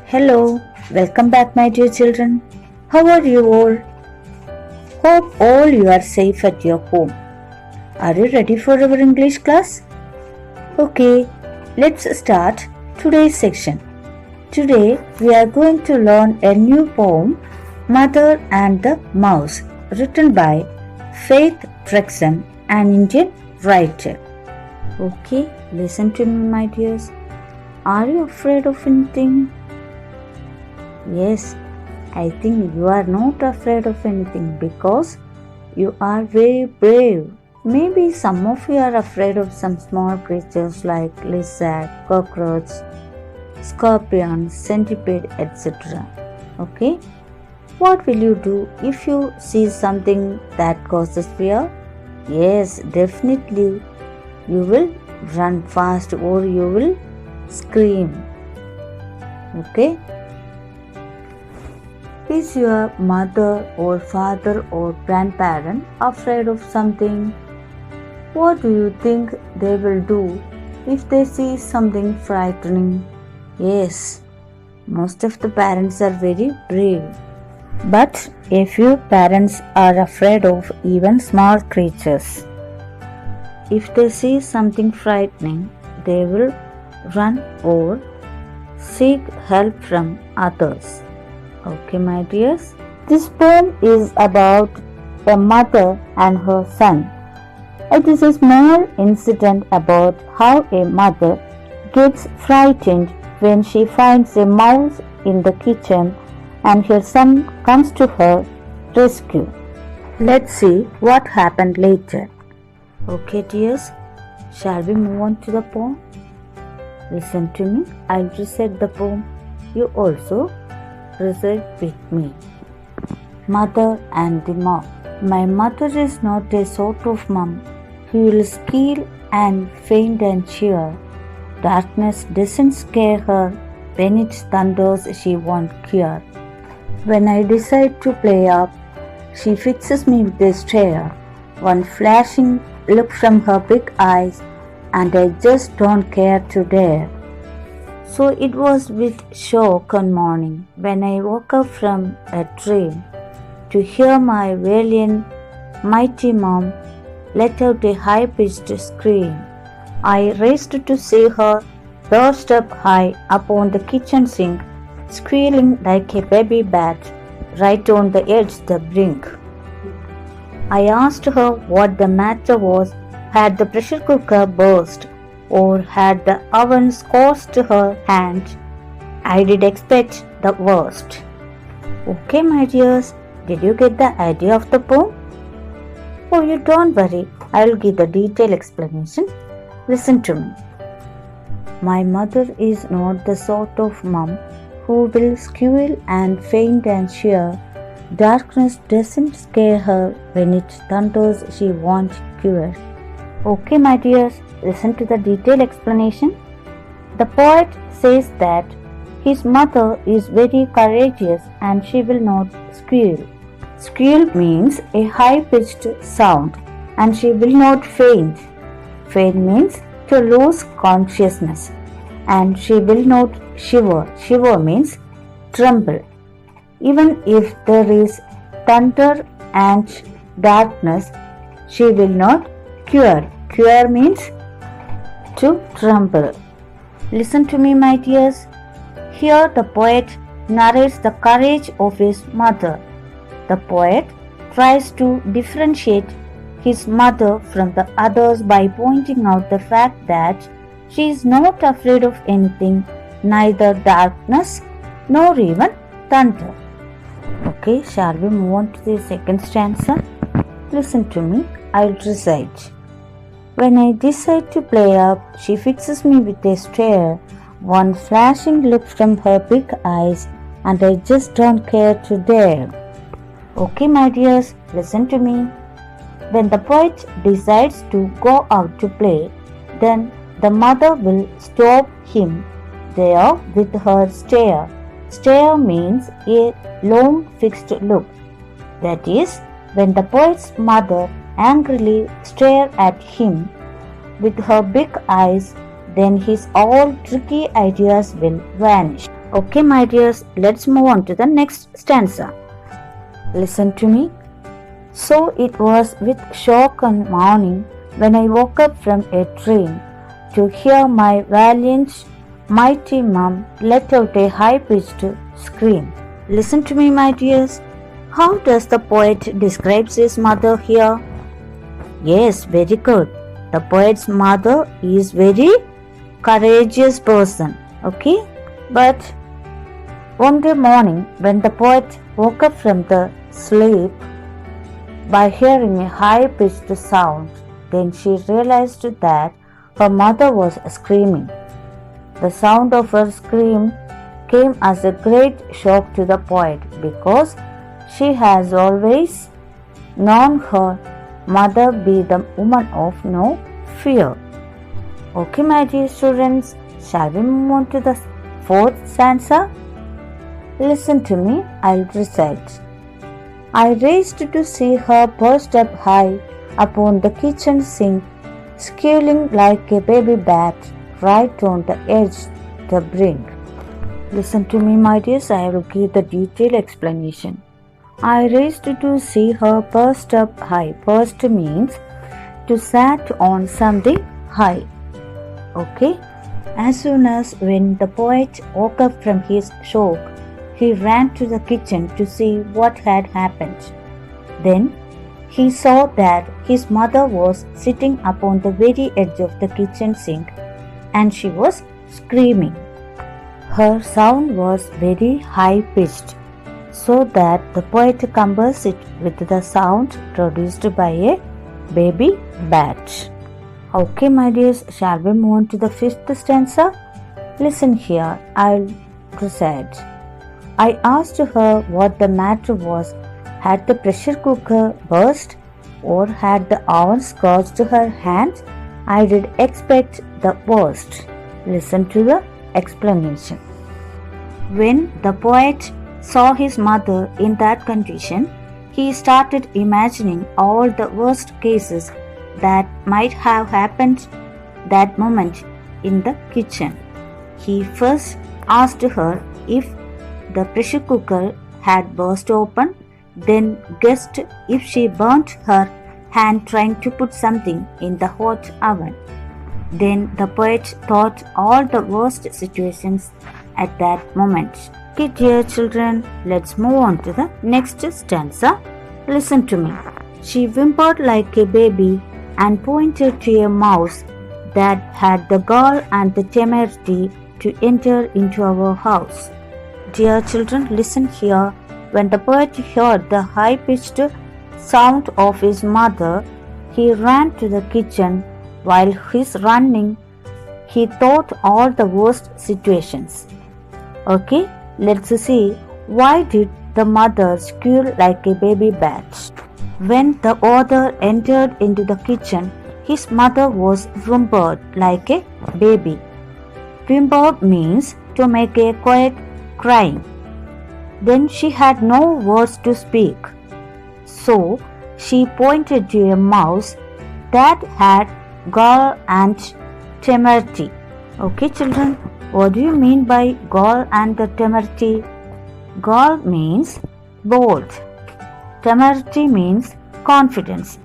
Hello, welcome back, my dear children. How are you all? Hope all you are safe at your home. Are you ready for our English class? Okay, let's start today's section. Today we are going to learn a new poem, Mother and the Mouse, written by Faith Trexon, an Indian writer. Okay, listen to me, my dears. Are you afraid of anything? Yes, I think you are not afraid of anything because you are very brave. Maybe some of you are afraid of some small creatures like lizard, cockroach, scorpion, centipede, etc. Okay? What will you do if you see something that causes fear? Yes, definitely. You will run fast or you will scream. Okay? Is your mother or father or grandparent afraid of something? What do you think they will do if they see something frightening? Yes, most of the parents are very brave. But a few parents are afraid of even small creatures. If they see something frightening, they will run or seek help from others. Okay, my dears. This poem is about a mother and her son. It is a small incident about how a mother gets frightened when she finds a mouse in the kitchen and her son comes to her rescue. Let's see what happened later. Okay, dears. Shall we move on to the poem? Listen to me. I'll recite the poem. You also recite with me. Mother and the Mouse. My mother is not a sort of mum who will squeal and faint and cheer. Darkness doesn't scare her. When it thunders, she won't cure. When I decide to play up, she fixes me with a stare. One flashing look from her big eyes, and I just don't care to dare. So it was with shock one morning when I woke up from a dream to hear my valiant, mighty mom let out a high-pitched scream. I raced to see her perched up high upon the kitchen sink, squealing like a baby bat right on the edge the brink. I asked her what the matter was. Had the pressure cooker burst? Or had the oven scorched her hand? I did expect the worst. Okay, my dears, did you get the idea of the poem? Oh, you don't worry, I will give the detailed explanation. Listen to me. My mother is not the sort of mum who will squeal and faint and cheer. Darkness doesn't scare her. When it thunders, she won't cure. Okay, my dears, listen to the detailed explanation. The poet says that his mother is very courageous and she will not squeal. Squeal means a high-pitched sound and she will not faint. Faint means to lose consciousness and she will not shiver. Shiver means tremble. Even if there is thunder and darkness, she will not cure. Cure means to tremble. Listen to me, my dears. Here the poet narrates the courage of his mother. The poet tries to differentiate his mother from the others by pointing out the fact that she is not afraid of anything, neither darkness nor even thunder. Okay, shall we move on to the second stanza? Listen to me, I'll recite. When I decide to play up, she fixes me with a stare, one flashing look from her big eyes, and I just don't care to dare. Okay, my dears, listen to me. When the poet decides to go out to play, then the mother will stop him there with her stare. Stare means a long fixed look. That is, when the poet's mother angrily stares at him with her big eyes, then his all tricky ideas will vanish. Okay, my dears, let's move on to the next stanza. Listen to me. So it was with shock and mourning when I woke up from a dream to hear my valiant, mighty mum let out a high-pitched scream. Listen to me, my dears. How does the poet describe his mother here? Yes, very good. The poet's mother is very courageous person. Okay? But one day morning, when the poet woke up from the sleep by hearing a high-pitched sound, then she realized that her mother was screaming. The sound of her scream came as a great shock to the poet because she has always known her mother be the woman of no fear. Okay, my dear students, shall we move on to the fourth stanza? Listen to me, I'll recite. I raised to see her perched up high upon the kitchen sink, squealing like a baby bat right on the edge, the brink. Listen to me, my dears, I will give the detailed explanation. I raised to see her perched up high. Perched means to sat on something high. Okay? As soon as when the poet woke up from his shock, he ran to the kitchen to see what had happened. Then he saw that his mother was sitting upon the very edge of the kitchen sink and she was screaming. Her sound was very high pitched, so that the poet compares it with the sound produced by a baby bat. Okay, my dears, shall we move on to the fifth stanza? Listen here, I'll recite. I asked her what the matter was. Had the pressure cooker burst or had the oven scorched her hand? I did expect the worst. Listen to the explanation. When the poet saw his mother in that condition, he started imagining all the worst cases that might have happened that moment in the kitchen. He first asked her if the pressure cooker had burst open, then guessed if she burnt her hand trying to put something in the hot oven. Then the poet thought all the worst situations at that moment. Okay, dear children, let's move on to the next stanza. Listen to me. She whimpered like a baby and pointed to a mouse that had the gall and the temerity to enter into our house. Dear children, listen here. When the poet heard the high-pitched sound of his mother, he ran to the kitchen. While he's running, he thought all the worst situations. Okay, let's see why did the mother squeal like a baby bat. When the author entered into the kitchen, his mother was whimpered like a baby. Whimper means to make a quiet crying. Then she had no words to speak. So she pointed to a mouse that had gall and temerity. Okay, children, what do you mean by gall and the temerity? Gall means bold. Temerity means confidence.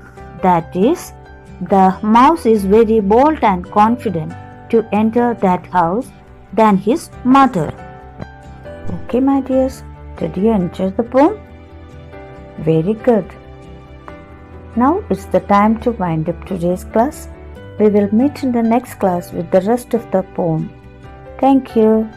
That is, the mouse is very bold and confident to enter that house than his mother. Okay, my dears, did you enjoy the poem? Very good. Now it's the time to wind up today's class. We will meet in the next class with the rest of the poem. Thank you.